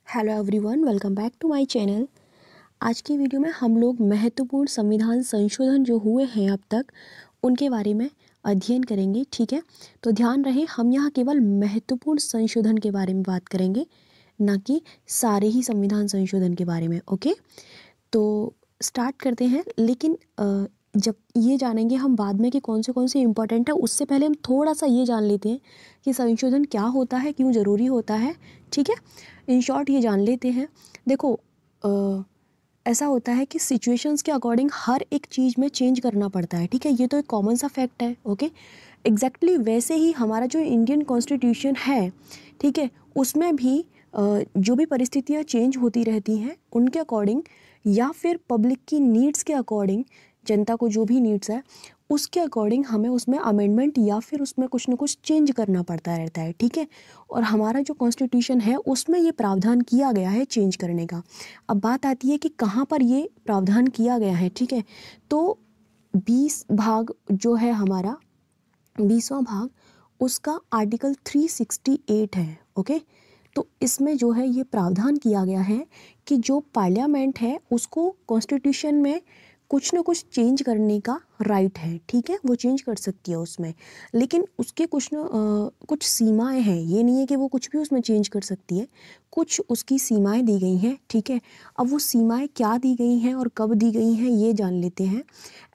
Hello everyone, welcome back to my channel. आज की video में हम लोग महत्वपूर्ण संविधान संशोधन जो हुए हैं अब तक उनके बारे में अध्ययन करेंगे। ठीक है, तो ध्यान रहे हम यहाँ केवल महत्वपूर्ण संशोधन के बारे में बात करेंगे, ना कि सारे ही संविधान संशोधन के बारे में। ओके, तो स्टार्ट करते हैं। लेकिन जब ये जानेंगे हम बाद में कि कौन से इम्पोर्टेंट है, उससे पहले हम थोड़ा सा ये जान लेते हैं कि संशोधन क्या होता है, क्यों ज़रूरी होता है। ठीक है, इन शॉर्ट ये जान लेते हैं। देखो, ऐसा होता है कि सिचुएशंस के अकॉर्डिंग हर एक चीज़ में चेंज करना पड़ता है। ठीक है, ये तो एक कॉमन सा फैक्ट है। ओके, एग्जैक्टली वैसे ही हमारा जो इंडियन कॉन्स्टिट्यूशन है, ठीक है, उसमें भी जो भी परिस्थितियाँ चेंज होती रहती हैं उनके अकॉर्डिंग, या फिर पब्लिक की नीड्स के अकॉर्डिंग, जनता को जो भी नीड्स है उसके अकॉर्डिंग हमें उसमें अमेंडमेंट या फिर उसमें कुछ ना कुछ चेंज करना पड़ता रहता है। ठीक है, और हमारा जो कॉन्स्टिट्यूशन है उसमें ये प्रावधान किया गया है चेंज करने का। अब बात आती है कि कहाँ पर ये प्रावधान किया गया है। ठीक है, तो 20 भाग जो है हमारा 20वां भाग, उसका आर्टिकल 368 है। ओके, तो इसमें जो है ये प्रावधान किया गया है कि जो पार्लियामेंट है उसको कॉन्स्टिट्यूशन में कुछ ना कुछ चेंज करने का राइट है। ठीक है, वो चेंज कर सकती है उसमें, लेकिन उसके कुछ सीमाएं हैं। ये नहीं है कि वो कुछ भी उसमें चेंज कर सकती है, कुछ उसकी सीमाएं दी गई हैं। ठीक है, अब वो सीमाएं क्या दी गई हैं और कब दी गई हैं ये जान लेते हैं।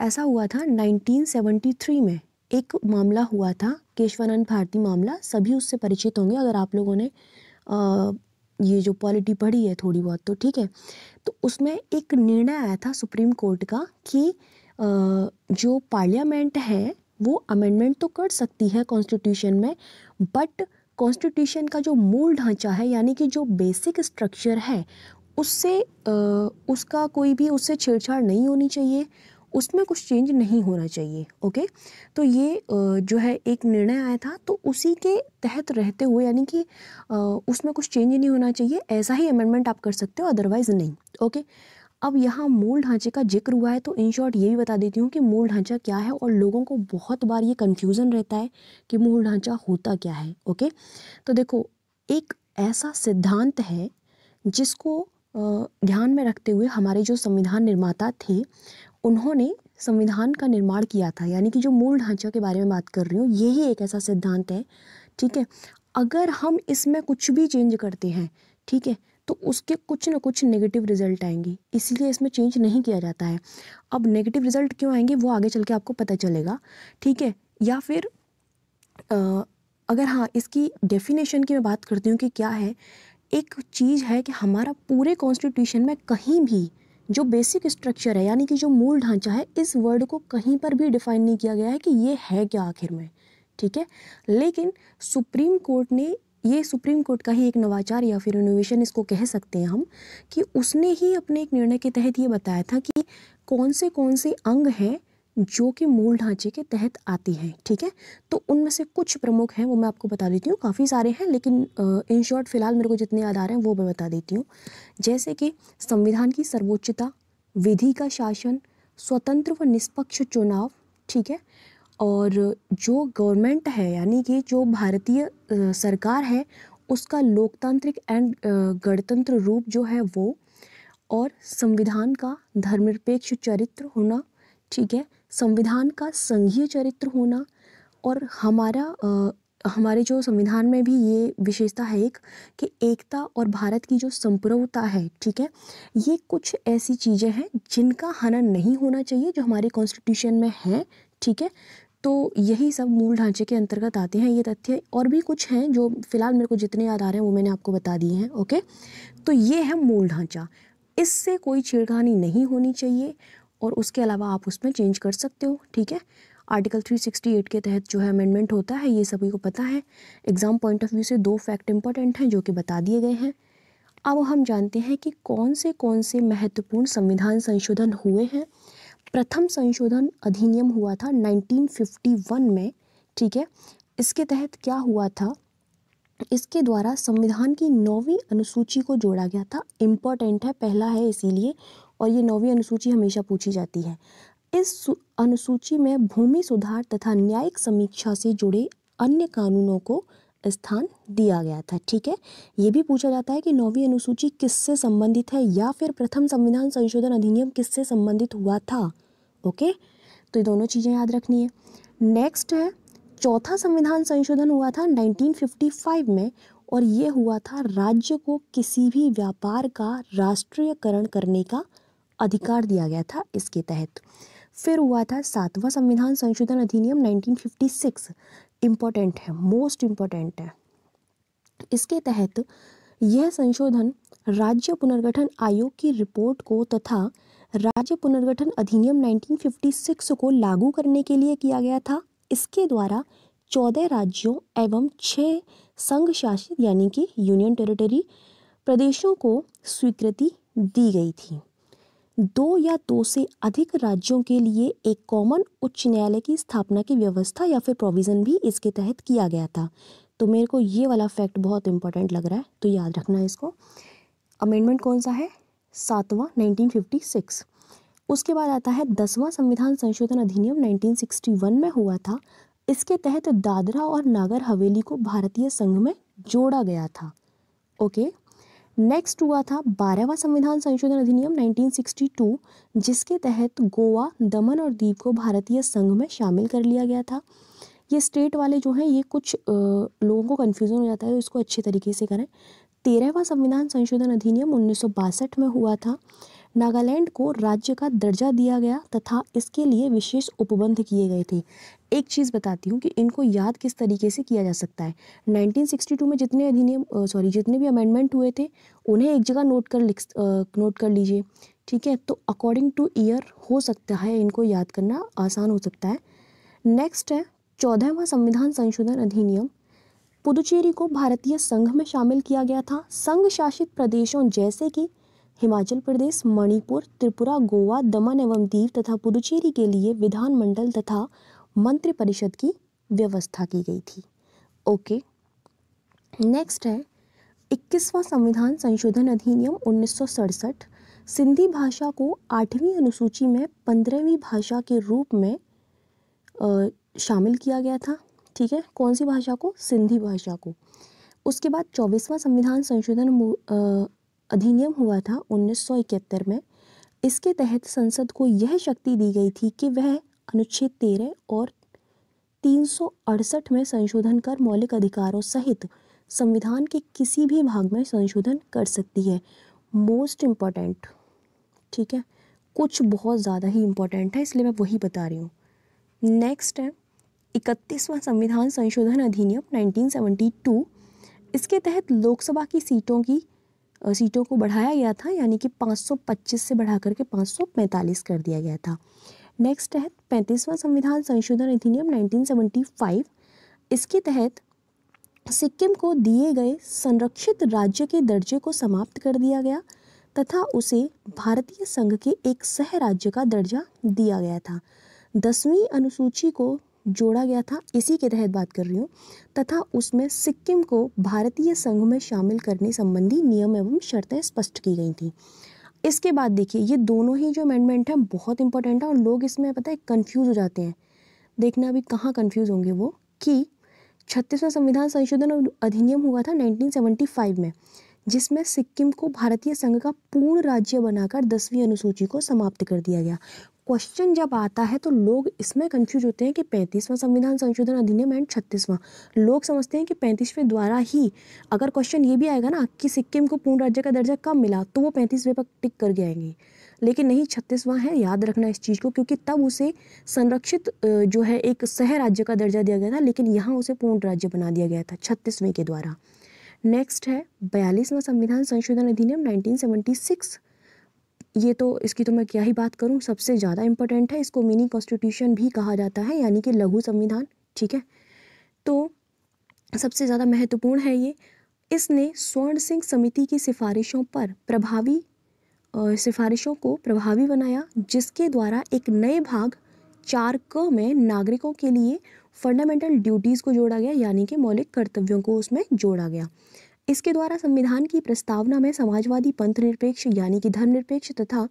ऐसा हुआ था 1973 में, एक मामला हुआ था, केशवानंद भारती मामला। सभी उससे परिचित होंगे अगर आप लोगों ने ये जो पॉलिटी पढ़ी है थोड़ी बहुत तो। ठीक है, तो उसमें एक निर्णय आया था सुप्रीम कोर्ट का कि जो पार्लियामेंट है वो अमेंडमेंट तो कर सकती है कॉन्स्टिट्यूशन में, बट कॉन्स्टिट्यूशन का जो मूल ढांचा है, यानी कि जो बेसिक स्ट्रक्चर है, उससे उसका कोई भी उससे छेड़छाड़ नहीं होनी चाहिए, उसमें कुछ चेंज नहीं होना चाहिए। ओके, तो ये जो है एक निर्णय आया था, तो उसी के तहत रहते हुए, यानी कि उसमें कुछ चेंज नहीं होना चाहिए, ऐसा ही अमेंडमेंट आप कर सकते हो, अदरवाइज नहीं। ओके, अब यहाँ मूल ढांचे का जिक्र हुआ है तो इन शॉर्ट ये भी बता देती हूँ कि मूल ढांचा क्या है, और लोगों को बहुत बार ये कन्फ्यूज़न रहता है कि मूल ढांचा होता क्या है। ओके, तो देखो, एक ऐसा सिद्धांत है जिसको ध्यान में रखते हुए हमारे जो संविधान निर्माता थे उन्होंने संविधान का निर्माण किया था। यानी कि जो मूल ढांचा के बारे में बात कर रही हूँ, यही एक ऐसा सिद्धांत है। ठीक है, अगर हम इसमें कुछ भी चेंज करते हैं, ठीक है, तो उसके कुछ ना कुछ नेगेटिव रिजल्ट आएंगे, इसीलिए इसमें चेंज नहीं किया जाता है। अब नेगेटिव रिजल्ट क्यों आएंगे वो आगे चल के आपको पता चलेगा। ठीक है, या फिर अगर हाँ इसकी डेफिनेशन की मैं बात करती हूँ कि क्या है, एक चीज़ है कि हमारा पूरे कॉन्स्टिट्यूशन में कहीं भी जो बेसिक स्ट्रक्चर है, यानी कि जो मूल ढांचा है, इस वर्ड को कहीं पर भी डिफाइन नहीं किया गया है कि ये है क्या आखिर में। ठीक है, लेकिन सुप्रीम कोर्ट ने, ये सुप्रीम कोर्ट का ही एक नवाचार या फिर इनोवेशन इसको कह सकते हैं हम, कि उसने ही अपने एक निर्णय के तहत ये बताया था कि कौन से अंग हैं जो कि मूल ढांचे के तहत आती हैं। ठीक है, तो उनमें से कुछ प्रमुख हैं, वो मैं आपको बता देती हूँ। काफ़ी सारे हैं, लेकिन इन शॉर्ट फिलहाल मेरे को जितने याद आ रहे हैं वो मैं बता देती हूँ। जैसे कि संविधान की सर्वोच्चता, विधि का शासन, स्वतंत्र व निष्पक्ष चुनाव। ठीक है, और जो गवर्नमेंट है, यानी कि जो भारतीय सरकार है, उसका लोकतांत्रिक एंड गणतंत्र रूप जो है वो, और संविधान का धर्मनिरपेक्ष चरित्र होना। ठीक है, संविधान का संघीय चरित्र होना, और हमारे जो संविधान में भी ये विशेषता है एक, कि एकता और भारत की जो संप्रभुता है। ठीक है, ये कुछ ऐसी चीज़ें हैं जिनका हनन नहीं होना चाहिए, जो हमारे कॉन्स्टिट्यूशन में है। ठीक है, तो यही सब मूल ढांचे के अंतर्गत आते हैं ये तथ्य, और भी कुछ हैं जो फिलहाल मेरे को जितने याद आ रहे हैं वो मैंने आपको बता दिए हैं। ओके, तो ये है मूल ढांचा, इससे कोई छेड़खानी नहीं होनी चाहिए, और उसके अलावा आप उसमें चेंज कर सकते हो। ठीक है, आर्टिकल 368 के तहत जो है अमेंडमेंट होता है, ये सभी को पता है। एग्जाम पॉइंट ऑफ व्यू से 2 फैक्ट इंपॉर्टेंट हैं जो कि बता दिए गए हैं। अब हम जानते हैं कि कौन से महत्वपूर्ण संविधान संशोधन हुए हैं। प्रथम संशोधन अधिनियम हुआ था 1951 में। ठीक है, इसके तहत क्या हुआ था, इसके द्वारा संविधान की 9वीं अनुसूची को जोड़ा गया था। इम्पोर्टेंट है, पहला है इसीलिए, और ये 9वीं अनुसूची हमेशा पूछी जाती है। इस अनुसूची में भूमि सुधार तथा न्यायिक समीक्षा से जुड़े अन्य कानूनों को स्थान दिया गया था। ठीक है, ये भी पूछा जाता है कि 9वीं अनुसूची किससे संबंधित है या फिर प्रथम संविधान संशोधन अधिनियम किससे संबंधित हुआ था। ओके, तो ये दोनों चीज़ें याद रखनी है। नेक्स्ट है चौथा संविधान संशोधन हुआ था 1955 में, और ये हुआ था राज्य को किसी भी व्यापार का राष्ट्रीयकरण करने का अधिकार दिया गया था इसके तहत। फिर हुआ था 7वां संविधान संशोधन अधिनियम 1956, इम्पोर्टेंट है, मोस्ट इम्पोर्टेंट है। इसके तहत यह संशोधन राज्य पुनर्गठन आयोग की रिपोर्ट को तथा राज्य पुनर्गठन अधिनियम 1956 को लागू करने के लिए किया गया था। इसके द्वारा 14 राज्यों एवं 6 संघ शासित यानी कि यूनियन टेरिटरी प्रदेशों को स्वीकृति दी गई थी। 2 या 2 से अधिक राज्यों के लिए एक कॉमन उच्च न्यायालय की स्थापना की व्यवस्था या फिर प्रोविज़न भी इसके तहत किया गया था। तो मेरे को ये वाला फैक्ट बहुत इंपॉर्टेंट लग रहा है, तो याद रखना है इसको। अमेंडमेंट कौन सा है? 7वां 1956। उसके बाद आता है 10वां संविधान संशोधन अधिनियम 1961 में हुआ था। इसके तहत दादरा और नागर हवेली को भारतीय संघ में जोड़ा गया था। ओके, नेक्स्ट हुआ था 12वां संविधान संशोधन अधिनियम 1962, जिसके तहत गोवा, दमन और दीव को भारतीय संघ में शामिल कर लिया गया था। ये स्टेट वाले जो हैं ये कुछ लोगों को कन्फ्यूज़न हो जाता है, तो इसको अच्छे तरीके से करें। 13वां संविधान संशोधन अधिनियम 1962 में हुआ था। नागालैंड को राज्य का दर्जा दिया गया तथा इसके लिए विशेष उपबंध किए गए थे। एक चीज़ बताती हूँ कि इनको याद किस तरीके से किया जा सकता है। 1962 में जितने भी अमेंडमेंट हुए थे उन्हें एक जगह नोट कर लीजिए। ठीक है, तो अकॉर्डिंग टू ईयर हो सकता है, इनको याद करना आसान हो सकता है। नेक्स्ट है 14वां संविधान संशोधन अधिनियम। पुदुचेरी को भारतीय संघ में शामिल किया गया था। संघ शासित प्रदेशों जैसे कि हिमाचल प्रदेश, मणिपुर, त्रिपुरा, गोवा, दमन एवं दीव तथा पुदुचेरी के लिए विधानमंडल तथा मंत्रिपरिषद की व्यवस्था की गई थी। ओके, नेक्स्ट है 21वां संविधान संशोधन अधिनियम 1967। सिंधी भाषा को 8वीं अनुसूची में 15वीं भाषा के रूप में शामिल किया गया था। ठीक है, कौन सी भाषा को? सिंधी भाषा को। उसके बाद 24वां संविधान संशोधन अधिनियम हुआ था 1971 में। इसके तहत संसद को यह शक्ति दी गई थी कि वह अनुच्छेद 13 और 368 में संशोधन कर मौलिक अधिकारों सहित संविधान के किसी भी भाग में संशोधन कर सकती है। मोस्ट इम्पॉर्टेंट, ठीक है, कुछ बहुत ज़्यादा ही इम्पॉर्टेंट है इसलिए मैं वही बता रही हूँ। नेक्स्ट है 31वां संविधान संशोधन अधिनियम 1972। इसके तहत लोकसभा की सीटों को बढ़ाया गया था, यानी कि 525 से बढ़ा करके 545 कर दिया गया था। नेक्स्ट है 35वां संविधान संशोधन अधिनियम 1975। इसके तहत सिक्किम को दिए गए संरक्षित राज्य के दर्जे को समाप्त कर दिया गया तथा उसे भारतीय संघ के एक सह राज्य का दर्जा दिया गया था। 10वीं अनुसूची को जोड़ा गया था, इसी के तहत बात कर रही हूँ, तथा उसमें सिक्किम को भारतीय संघ में शामिल करने संबंधी नियम एवं शर्तें स्पष्ट की गई थी। इसके बाद देखिए ये दोनों ही जो अमेंडमेंट हैं बहुत इंपॉर्टेंट है और लोग इसमें पता है कंफ्यूज हो जाते हैं। देखना अभी कहाँ कंफ्यूज होंगे वो, कि 36वां संविधान संशोधन अधिनियम हुआ था 1975 में, जिसमें सिक्किम को भारतीय संघ का पूर्ण राज्य बनाकर 10वीं अनुसूची को समाप्त कर दिया गया। क्वेश्चन जब आता है तो लोग इसमें कंफ्यूज होते हैं कि 35वां संविधान संशोधन अधिनियम एंड 36वां। लोग समझते हैं कि 35वें द्वारा ही, अगर क्वेश्चन ये भी आएगा ना कि सिक्किम को पूर्ण राज्य का दर्जा कब मिला, तो वो 35वें पर टिक करके आएंगे, लेकिन नहीं, 36वां है। याद रखना इस चीज़ को, क्योंकि तब उसे संरक्षित जो है एक सह राज्य का दर्जा दिया गया था, लेकिन यहाँ उसे पूर्ण राज्य बना दिया गया था 36वें के द्वारा। नेक्स्ट है 42वां संविधान संशोधन अधिनियम 1976। ये तो इसकी तो मैं क्या ही बात करूं, सबसे ज़्यादा इंपॉर्टेंट है। इसको मिनी कॉन्स्टिट्यूशन भी कहा जाता है, यानी कि लघु संविधान। ठीक है, तो सबसे ज़्यादा महत्वपूर्ण है ये। इसने स्वर्ण सिंह समिति की सिफारिशों को प्रभावी बनाया, जिसके द्वारा एक नए भाग 4क में नागरिकों के लिए फंडामेंटल ड्यूटीज़ को जोड़ा गया, यानी कि मौलिक कर्तव्यों को उसमें जोड़ा गया। इसके द्वारा संविधान की प्रस्तावना में समाजवादी, पंथ निरपेक्ष यानी कि धर्मनिरपेक्ष तथा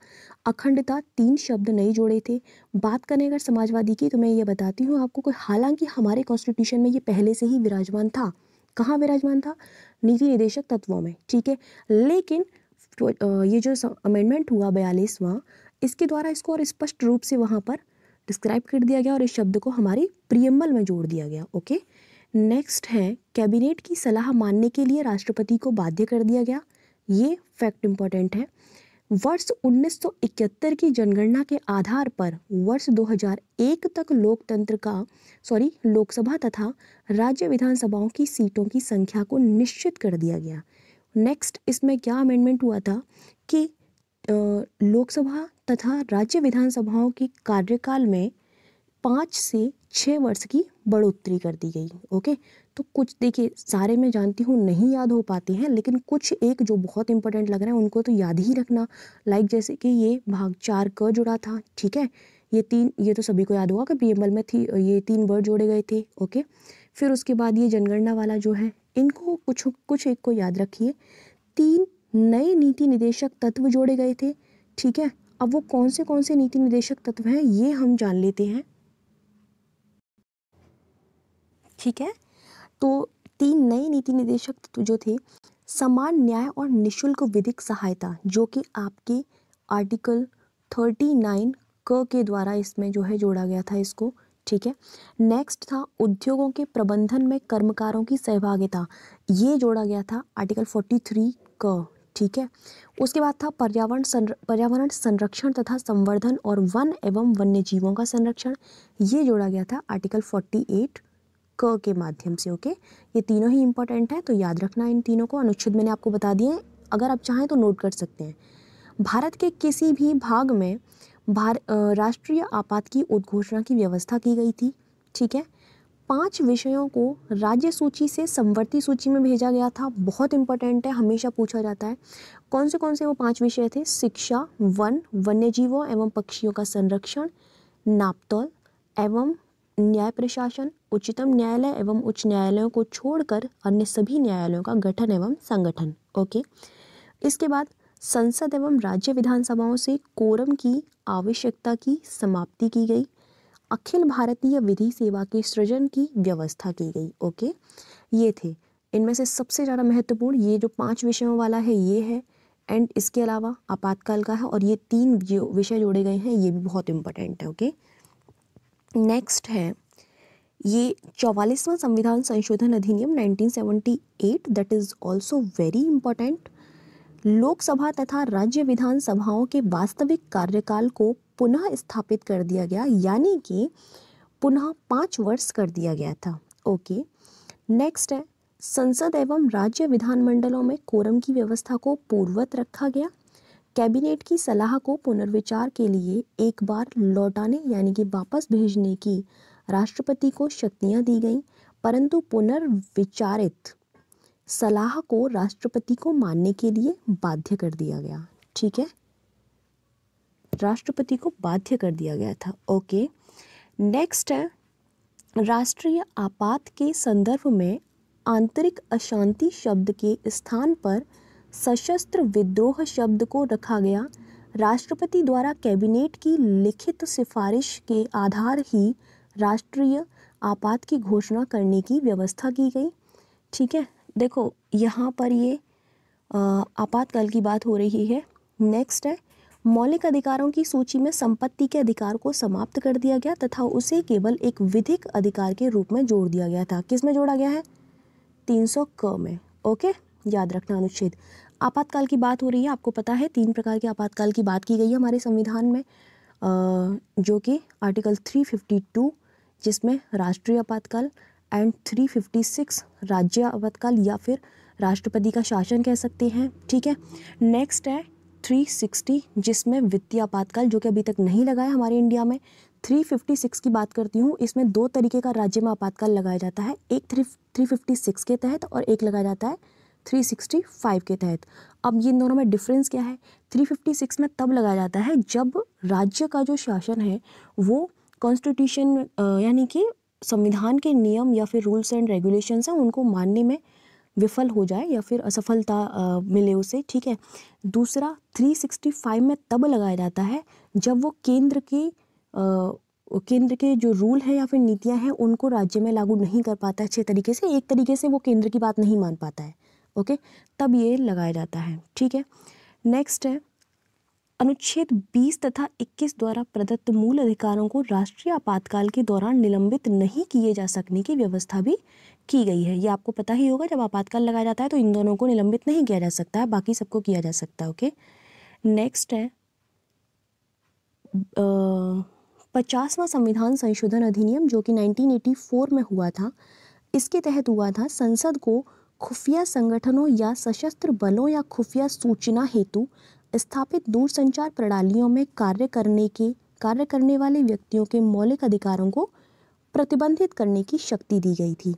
अखंडता 3 शब्द नहीं जोड़े थे। बात करें अगर समाजवादी की, तो मैं ये बताती हूँ आपको, हालांकि हमारे कॉन्स्टिट्यूशन में ये पहले से ही विराजमान था, कहाँ विराजमान था? नीति निदेशक तत्वों में, ठीक है। लेकिन ये जो अमेंडमेंट हुआ 42वां, इसके द्वारा इसको और स्पष्ट रूप से वहाँ पर डिस्क्राइब कर दिया गया और इस शब्द को हमारी प्रियम्बल में जोड़ दिया गया। ओके, नेक्स्ट है कैबिनेट की सलाह मानने के लिए राष्ट्रपति को बाध्य कर दिया गया। ये फैक्ट इंपॉर्टेंट है। वर्ष 1971 की जनगणना के आधार पर वर्ष 2001 तक लोकसभा तथा राज्य विधानसभाओं की सीटों की संख्या को निश्चित कर दिया गया। नेक्स्ट इसमें क्या अमेंडमेंट हुआ था कि लोकसभा तथा राज्य विधानसभाओं के कार्यकाल में 5 से 6 वर्ष की बढ़ोतरी कर दी गई। ओके, तो कुछ देखिए, सारे मैं जानती हूँ नहीं याद हो पाते हैं, लेकिन कुछ एक जो बहुत इंपॉर्टेंट लग रहे हैं उनको तो याद ही रखना। लाइक जैसे कि ये भाग 4 क जुड़ा था, ठीक है। ये तो सभी को याद होगा कि प्रियम्बल में थी, ये 3 वर्ड जोड़े गए थे। ओके, फिर उसके बाद ये जनगणना वाला जो है, इनको कुछ एक को याद रखिए। 3 नए नीति निदेशक तत्व जोड़े गए थे, ठीक है। अब वो कौन से नीति निदेशक तत्व हैं ये हम जान लेते हैं, ठीक है। तो 3 नए नीति निदेशक तत्व जो थे, समान न्याय और निशुल्क विधिक सहायता, जो कि आपके आर्टिकल 39 क के द्वारा इसमें जो है जोड़ा गया था इसको, ठीक है। नेक्स्ट था उद्योगों के प्रबंधन में कर्मकारों की सहभागिता, ये जोड़ा गया था आर्टिकल 43 क, ठीक है। उसके बाद था पर्यावरण संरक्षण तथा संवर्धन और वन एवं वन्य जीवों का संरक्षण, ये जोड़ा गया था आर्टिकल 48 क के माध्यम से। ओके, ये तीनों ही इंपॉर्टेंट है, तो याद रखना इन तीनों को। अनुच्छेद मैंने आपको बता दिए हैं, अगर आप चाहें तो नोट कर सकते हैं। भारत के किसी भी भाग में राष्ट्रीय आपात की उद्घोषणा की व्यवस्था की गई थी, ठीक है। 5 विषयों को राज्य सूची से समवर्ती सूची में भेजा गया था, बहुत इंपॉर्टेंट है, हमेशा पूछा जाता है। कौन से वो 5 विषय थे? शिक्षा, वन, वन्यजीवों एवं पक्षियों का संरक्षण, नापतोल एवं न्याय प्रशासन, उच्चतम न्यायालय एवं उच्च न्यायालयों को छोड़कर अन्य सभी न्यायालयों का गठन एवं संगठन। ओके, इसके बाद संसद एवं राज्य विधानसभाओं से कोरम की आवश्यकता की समाप्ति की गई। अखिल भारतीय विधि सेवा के सृजन की व्यवस्था की गई। ओके, ये थे इनमें से सबसे ज़्यादा महत्वपूर्ण, ये जो 5 विषयों वाला है ये है, एंड इसके अलावा आपातकाल का है, और ये 3 जो विषय जोड़े गए हैं ये भी बहुत इंपॉर्टेंट है। ओके, नेक्स्ट है ये 44वां संविधान संशोधन अधिनियम 1978, that is also very important. Lok Sabha तथा राज्य विधानसभाओं के वास्तविक कार्यकाल को पुनः स्थापित कर दिया गया, यानी कि पुनः 5 वर्ष कर दिया गया था। ओके, नेक्स्ट है संसद एवं राज्य विधानमंडलों में कोरम की व्यवस्था को पूर्ववत रखा गया। कैबिनेट की सलाह को पुनर्विचार के लिए एक बार लौटाने यानी कि वापस भेजने की राष्ट्रपति को शक्तियां दी गईं, परंतु पुनर्विचारित सलाह को राष्ट्रपति को मानने के लिए बाध्य कर दिया गया, ठीक है। राष्ट्रपति को बाध्य कर दिया गया था। ओके, नेक्स्ट है राष्ट्रीय आपात के संदर्भ में आंतरिक अशांति शब्द के स्थान पर सशस्त्र विद्रोह शब्द को रखा गया। राष्ट्रपति द्वारा कैबिनेट की लिखित सिफारिश के आधार ही राष्ट्रीय आपात की घोषणा करने की व्यवस्था की गई, ठीक है। देखो यहाँ पर ये आपातकाल की बात हो रही है। नेक्स्ट है मौलिक अधिकारों की सूची में संपत्ति के अधिकार को समाप्त कर दिया गया तथा उसे केवल एक विधिक अधिकार के रूप में जोड़ दिया गया था। किस में जोड़ा गया है? 300 क में। ओके, याद रखना अनुच्छेद। आपातकाल की बात हो रही है, आपको पता है 3 प्रकार के आपातकाल की बात की गई है हमारे संविधान में, जो कि आर्टिकल 352 जिसमें राष्ट्रीय आपातकाल एंड 356 राज्य आपातकाल या फिर राष्ट्रपति का शासन कह सकते हैं, ठीक है। नेक्स्ट है 360 जिसमें वित्तीय आपातकाल, जो कि अभी तक नहीं लगा है हमारे इंडिया में। 356 की बात करती हूँ, इसमें 2 तरीके का राज्य में आपातकाल लगाया जाता है, एक 356 के तहत और एक लगाया जाता है 365 के तहत। अब ये दोनों में डिफरेंस क्या है? 356 में तब लगाया जाता है जब राज्य का जो शासन है वो कॉन्स्टिट्यूशन यानी कि संविधान के नियम या फिर रूल्स एंड रेगुलेशंस हैं उनको मानने में विफल हो जाए या फिर असफलता मिले उसे, ठीक है। दूसरा 365 में तब लगाया जाता है जब वो केंद्र के केंद्र के जो रूल है या फिर नीतियां हैं उनको राज्य में लागू नहीं कर पाता है अच्छे तरीके से, एक तरीके से वो केंद्र की बात नहीं मान पाता है, ओके, तब ये लगाया जाता है, ठीक है। नेक्स्ट है अनुच्छेद 20 तथा 21 द्वारा प्रदत्त मूल अधिकारों को राष्ट्रीय आपातकाल के दौरान निलंबित नहीं किए जा सकने की व्यवस्था भी की गई है। ये आपको पता ही होगा, जब आपातकाल लगाया जाता है तो इन दोनों को निलंबित नहीं किया जा सकता है, बाकी सबको किया जा सकता है, ओके। नेक्स्ट है 50वां संविधान संशोधन अधिनियम जो कि 1984 में हुआ था। इसके तहत हुआ था संसद को खुफिया संगठनों या सशस्त्र बलों या खुफिया सूचना हेतु स्थापित दूरसंचार प्रणालियों में कार्य करने वाले व्यक्तियों के मौलिक अधिकारों को प्रतिबंधित करने की शक्ति दी गई थी।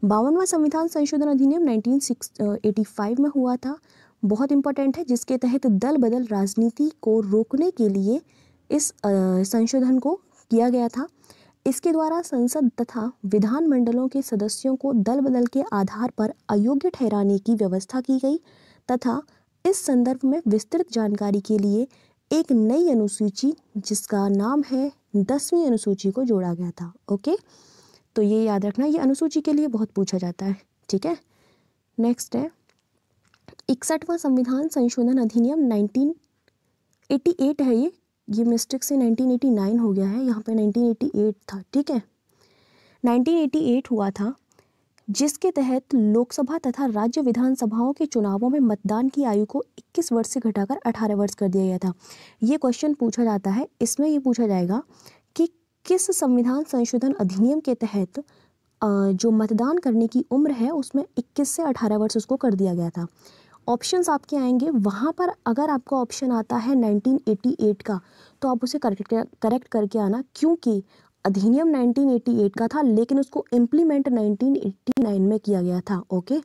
52वां संविधान संशोधन अधिनियम 1985 में हुआ था, बहुत इंपॉर्टेंट है, जिसके तहत दल बदल राजनीति को रोकने के लिए इस संशोधन को किया गया था। इसके द्वारा संसद तथा विधान मंडलों के सदस्यों को दल बदल के आधार पर अयोग्य ठहराने की व्यवस्था की गई तथा इस संदर्भ में विस्तृत जानकारी के लिए एक नई अनुसूची जिसका नाम है 10वीं अनुसूची को जोड़ा गया था, ओके। तो ये याद रखना, ये अनुसूची के लिए बहुत पूछा जाता है, ठीक है। नेक्स्ट है 61वां संविधान संशोधन अधिनियम 1988 है, ये मिस्टेक से 1989 हो गया है, यहाँ पे 1988 था, ठीक है। 1988 हुआ था जिसके तहत लोकसभा तथा राज्य विधानसभाओं के चुनावों में मतदान की आयु को 21 वर्ष से घटाकर 18 वर्ष कर दिया गया था। ये क्वेश्चन पूछा जाता है, इसमें ये पूछा जाएगा कि किस संविधान संशोधन अधिनियम के तहत जो मतदान करने की उम्र है उसमें 21 से 18 वर्ष उसको कर दिया गया था। ऑप्शंस आपके आएंगे, वहाँ पर अगर आपका ऑप्शन आता है 1988 का तो आप उसे करेक्ट करके आना, क्योंकि अधिनियम 1988 का था लेकिन उसको इम्प्लीमेंट 1989 में किया गया था, ओके।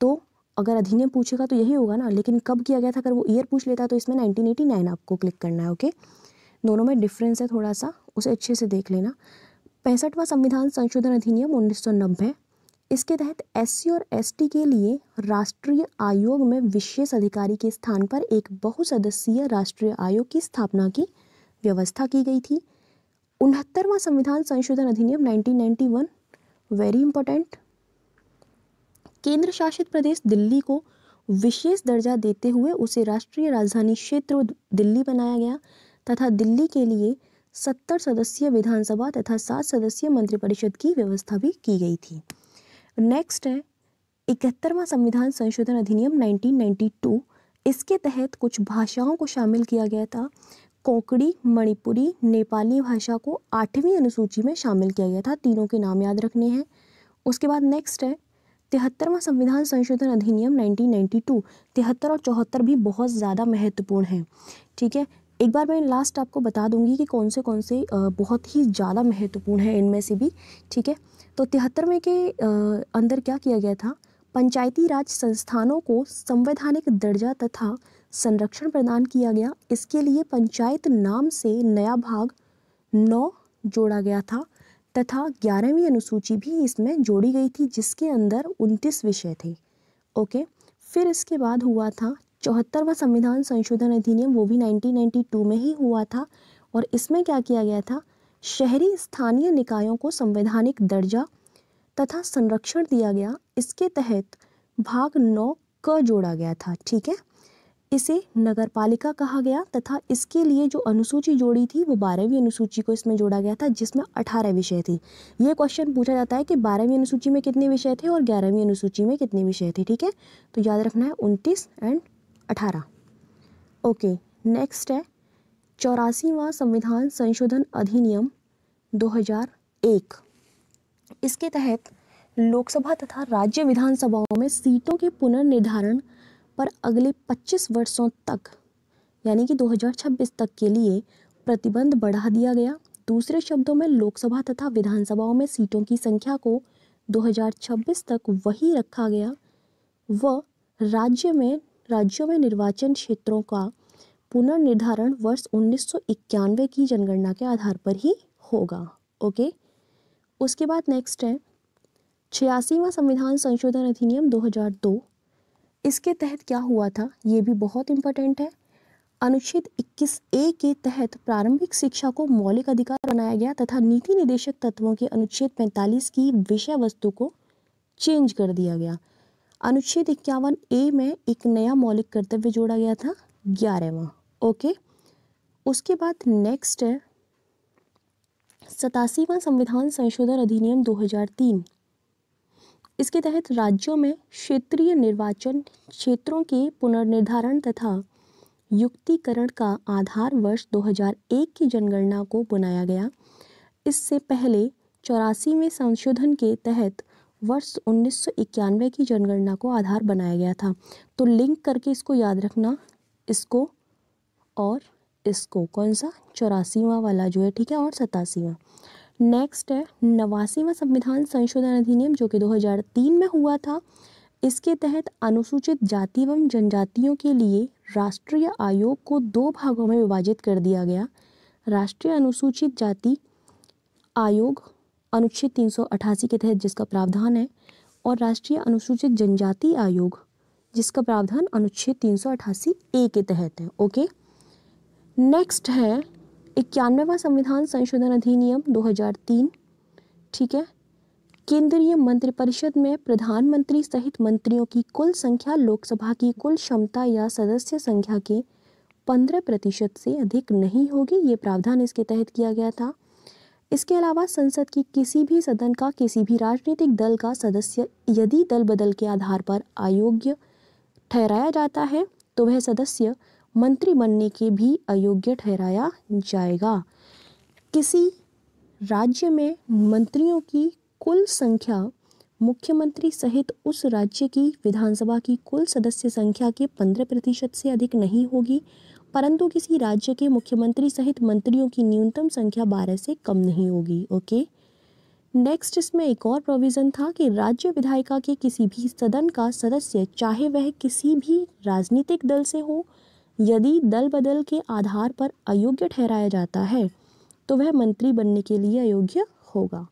तो अगर अधिनियम पूछेगा तो यही होगा ना, लेकिन कब किया गया था, अगर वो ईयर पूछ लेता तो इसमें 1989 आपको क्लिक करना है, ओके। दोनों में डिफरेंस है थोड़ा सा, उसे अच्छे से देख लेना। 65वां संविधान संशोधन अधिनियम 1990, इसके तहत SC और ST के लिए राष्ट्रीय आयोग में विशेष अधिकारी के स्थान पर एक बहुसदस्यीय राष्ट्रीय आयोग की स्थापना की व्यवस्था की गई थी। 69वां संविधान संशोधन अधिनियम 1991, वेरी इंपॉर्टेंट, केंद्र शासित प्रदेश दिल्ली को विशेष दर्जा देते हुए उसे राष्ट्रीय राजधानी क्षेत्र दिल्ली बनाया गया तथा दिल्ली के लिए 70 सदस्यीय विधानसभा तथा 7 सदस्यीय मंत्रिपरिषद की व्यवस्था भी की गई थी। नेक्स्ट है 71वां संविधान संशोधन अधिनियम 1992, इसके तहत कुछ भाषाओं को शामिल किया गया था। कोंकणी, मणिपुरी, नेपाली भाषा को 8वीं अनुसूची में शामिल किया गया था, तीनों के नाम याद रखने हैं। उसके बाद नेक्स्ट है 73वां संविधान संशोधन अधिनियम 1992, 73 और 74 भी बहुत ज़्यादा महत्वपूर्ण हैं, ठीक है। एक बार मैं लास्ट आपको बता दूंगी कि कौन से बहुत ही ज़्यादा महत्वपूर्ण है इनमें से भी, ठीक है। तो 73वें के अंदर क्या किया गया था, पंचायती राज संस्थानों को संवैधानिक दर्जा तथा संरक्षण प्रदान किया गया। इसके लिए पंचायत नाम से नया भाग 9 जोड़ा गया था तथा 11वीं अनुसूची भी इसमें जोड़ी गई थी जिसके अंदर 29 विषय थे, ओके। फिर इसके बाद हुआ था 74वां संविधान संशोधन अधिनियम, वो भी 1992 में ही हुआ था और इसमें क्या किया गया था, शहरी स्थानीय निकायों को संवैधानिक दर्जा तथा संरक्षण दिया गया। इसके तहत भाग 9 क जोड़ा गया था, ठीक है। इसे नगरपालिका कहा गया तथा इसके लिए जो अनुसूची जोड़ी थी वो 12वीं अनुसूची को इसमें जोड़ा गया था जिसमें 18 विषय थे। ये क्वेश्चन पूछा जाता है कि 12वीं अनुसूची में कितने विषय थे और 11वीं अनुसूची में कितने विषय थे, ठीक है। तो याद रखना है 29 एंड 18, ओके। नेक्स्ट है 84वां संविधान संशोधन अधिनियम 2001, इसके तहत लोकसभा तथा राज्य विधानसभाओं में सीटों के पुनर्निर्धारण पर अगले 25 वर्षों तक यानी कि 2026 तक के लिए प्रतिबंध बढ़ा दिया गया। दूसरे शब्दों में लोकसभा तथा विधानसभाओं में सीटों की संख्या को 2026 तक वही रखा गया व राज्यों में निर्वाचन क्षेत्रों का पुनर्निर्धारण वर्ष 1991 की जनगणना के आधार पर ही होगा, ओके। उसके बाद नेक्स्ट है 86वां संविधान संशोधन अधिनियम 2002, इसके तहत क्या हुआ था, ये भी बहुत इंपॉर्टेंट है। अनुच्छेद 21A के तहत प्रारंभिक शिक्षा को मौलिक अधिकार बनाया गया तथा नीति निर्देशक तत्वों के अनुच्छेद 45 की विषय वस्तु को चेंज कर दिया गया। अनुच्छेद 51A में एक नया मौलिक कर्तव्य जोड़ा गया था, 11वां। ओके, उसके बाद नेक्स्ट है 87वां संविधान संशोधन अधिनियम 2003। इसके तहत राज्यों में क्षेत्रीय निर्वाचन क्षेत्रों के पुनर्निर्धारण तथा युक्तिकरण का आधार वर्ष 2001 की जनगणना को बनाया गया। इससे पहले 84वें संशोधन के तहत वर्ष 1991 की जनगणना को आधार बनाया गया था। तो लिंक करके इसको याद रखना, इसको और इसको, कौन सा 84वां वाला जो है, ठीक है, और 87वां। नेक्स्ट है 89वां संविधान संशोधन अधिनियम जो कि 2003 में हुआ था। इसके तहत अनुसूचित जाति एवं जनजातियों के लिए राष्ट्रीय आयोग को 2 भागों में विभाजित कर दिया गया। राष्ट्रीय अनुसूचित जाति आयोग अनुच्छेद 388 के तहत जिसका प्रावधान है, और राष्ट्रीय अनुसूचित जनजाति आयोग जिसका प्रावधान अनुच्छेद 388A के तहत है। ओके, नेक्स्ट है 91वां संविधान संशोधन अधिनियम 2003। ठीक है, केंद्रीय मंत्रिपरिषद में प्रधानमंत्री सहित मंत्रियों की कुल संख्या लोकसभा की कुल क्षमता या सदस्य संख्या के 15% से अधिक नहीं होगी। ये प्रावधान इसके तहत किया गया था। इसके अलावा संसद की किसी भी सदन का किसी भी राजनीतिक दल का सदस्य यदि दल बदल के आधार पर अयोग्य ठहराया जाता है तो वह सदस्य मंत्री बनने के भी अयोग्य ठहराया जाएगा। किसी राज्य में मंत्रियों की कुल संख्या मुख्यमंत्री सहित उस राज्य की विधानसभा की कुल सदस्य संख्या के 15% से अधिक नहीं होगी, परंतु किसी राज्य के मुख्यमंत्री सहित मंत्रियों की न्यूनतम संख्या 12 से कम नहीं होगी। ओके, नेक्स्ट इसमें एक और प्रोविज़न था कि राज्य विधायिका के किसी भी सदन का सदस्य चाहे वह किसी भी राजनीतिक दल से हो, यदि दल बदल के आधार पर अयोग्य ठहराया जाता है तो वह मंत्री बनने के लिए अयोग्य होगा।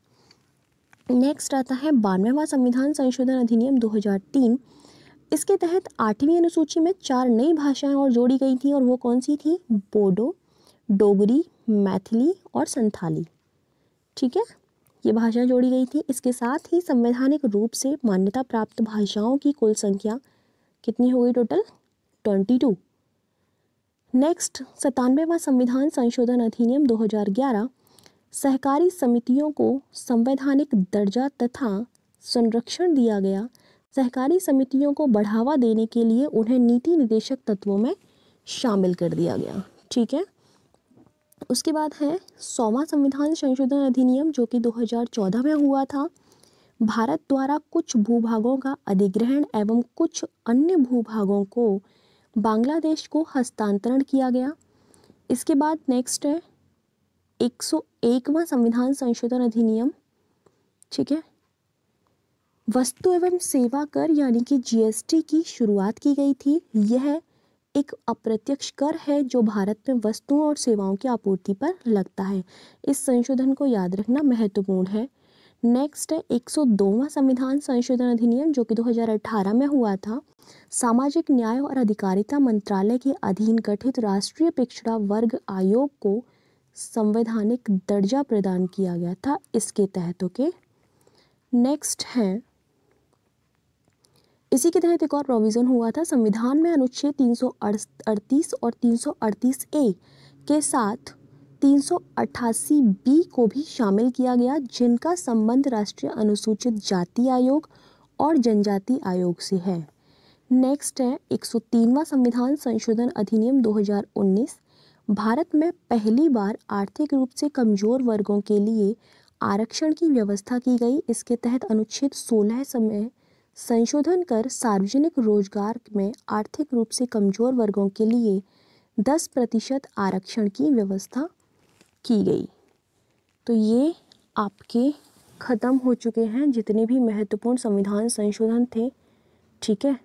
नेक्स्ट आता है 92वां संविधान संशोधन अधिनियम 2003। इसके तहत 8वीं अनुसूची में 4 नई भाषाएं और जोड़ी गई थी, और वो कौन सी थी? बोडो, डोगरी, मैथिली और संथाली। ठीक है, ये भाषाएं जोड़ी गई थी। इसके साथ ही संवैधानिक रूप से मान्यता प्राप्त भाषाओं की कुल संख्या कितनी हो गई? टोटल 22। नेक्स्ट 97वां संविधान संशोधन अधिनियम 2011। सहकारी समितियों को संवैधानिक दर्जा तथा संरक्षण दिया गया। सहकारी समितियों को बढ़ावा देने के लिए उन्हें नीति निर्देशक तत्वों में शामिल कर दिया गया। ठीक है, उसके बाद है 100वां संविधान संशोधन अधिनियम जो कि 2014 में हुआ था। भारत द्वारा कुछ भूभागों का अधिग्रहण एवं कुछ अन्य भूभागों को बांग्लादेश को हस्तांतरण किया गया। इसके बाद नेक्स्ट है 101वां संविधान संशोधन अधिनियम। ठीक है, वस्तु एवं सेवा कर यानी कि जीएसटी की शुरुआत की गई थी। यह एक अप्रत्यक्ष कर है जो भारत में वस्तुओं और सेवाओं की आपूर्ति पर लगता है। इस संशोधन को याद रखना महत्वपूर्ण है। नेक्स्ट है 102वां संविधान संशोधन अधिनियम जो कि 2018 में हुआ था। सामाजिक न्याय और अधिकारिता मंत्रालय के अधीन गठित राष्ट्रीय पिछड़ा वर्ग आयोग को संवैधानिक दर्जा प्रदान किया गया था इसके तहत। ओके, नेक्स्ट है इसी के तहत एक और प्रोविज़न हुआ था। संविधान में अनुच्छेद 338 और 338A के साथ 388B को भी शामिल किया गया, जिनका संबंध राष्ट्रीय अनुसूचित जाति आयोग और जनजाति आयोग से है। नेक्स्ट है 103वां संविधान संशोधन अधिनियम 2019। भारत में पहली बार आर्थिक रूप से कमजोर वर्गों के लिए आरक्षण की व्यवस्था की गई। इसके तहत अनुच्छेद 16 में संशोधन कर सार्वजनिक रोजगार में आर्थिक रूप से कमजोर वर्गों के लिए 10% आरक्षण की व्यवस्था की गई। तो ये आपके ख़त्म हो चुके हैं जितने भी महत्वपूर्ण संविधान संशोधन थे। ठीक है,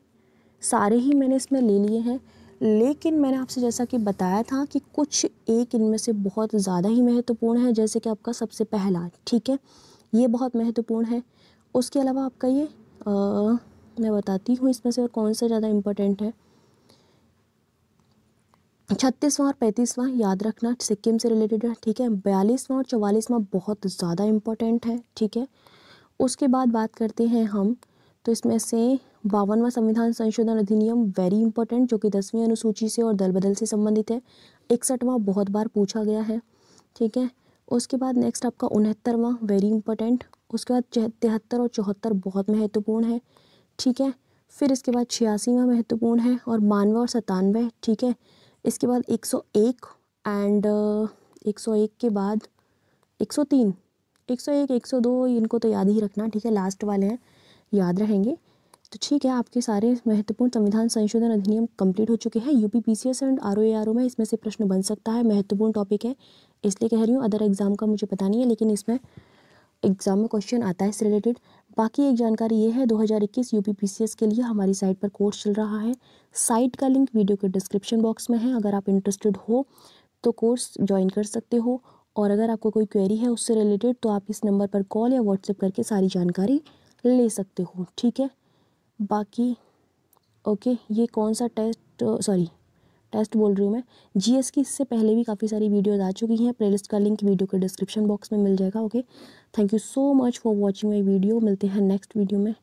सारे ही मैंने इसमें ले लिए हैं, लेकिन मैंने आपसे जैसा कि बताया था कि कुछ एक इनमें से बहुत ज़्यादा ही महत्वपूर्ण है, जैसे कि आपका सबसे पहला, ठीक है, ये बहुत महत्वपूर्ण है। उसके अलावा आपका ये मैं बताती हूँ इसमें से और कौन सा ज़्यादा इम्पोर्टेंट है। 36वां और 35वां याद रखना, सिक्किम से रिलेटेड है, ठीक है। 42वां और 44वां बहुत ज़्यादा इम्पोर्टेंट है, ठीक है। उसके बाद बात करते हैं हम, तो इसमें से 52वां संविधान संशोधन अधिनियम वेरी इंपॉर्टेंट, जो कि 10वीं अनुसूची से और दल बदल से संबंधित है। 61वां बहुत बार पूछा गया है, ठीक है। उसके बाद नेक्स्ट आपका 69वां वेरी इंपॉर्टेंट। उसके बाद 73 और 74 बहुत महत्वपूर्ण है, ठीक है। फिर इसके बाद 86वां महत्वपूर्ण है और 92 और 97, ठीक है। इसके बाद 101 एंड 101 के बाद 103, 101, 102 इनको तो याद ही रखना, ठीक है, लास्ट वाले हैं, याद रहेंगे। तो ठीक है, आपके सारे महत्वपूर्ण संविधान संशोधन अधिनियम कंप्लीट हो चुके हैं। यूपी पीसीएस एंड आरओ में इसमें से प्रश्न बन सकता है, महत्वपूर्ण टॉपिक है, इसलिए कह रही हूँ। अदर एग्जाम का मुझे पता नहीं है, लेकिन इसमें एग्जाम में क्वेश्चन आता है इससे रिलेटेड। बाकी एक जानकारी ये है, 2021 यूपी पीसीएस के लिए हमारी साइट पर कोर्स चल रहा है। साइट का लिंक वीडियो के डिस्क्रिप्शन बॉक्स में है, अगर आप इंटरेस्टेड हो तो कोर्स ज्वाइन कर सकते हो। और अगर आपको कोई क्वेरी है उससे रिलेटेड, तो आप इस नंबर पर कॉल या व्हाट्सएप करके सारी जानकारी ले सकते हो, ठीक है। बाकी ओके, ये कौन सा टेस्ट बोल रही हूँ मैं, जीएस की इससे पहले भी काफ़ी सारी वीडियोस आ चुकी हैं। प्लेलिस्ट का लिंक वीडियो के डिस्क्रिप्शन बॉक्स में मिल जाएगा। Okay, thank you so much for watching my video. मिलते हैं नेक्स्ट वीडियो में।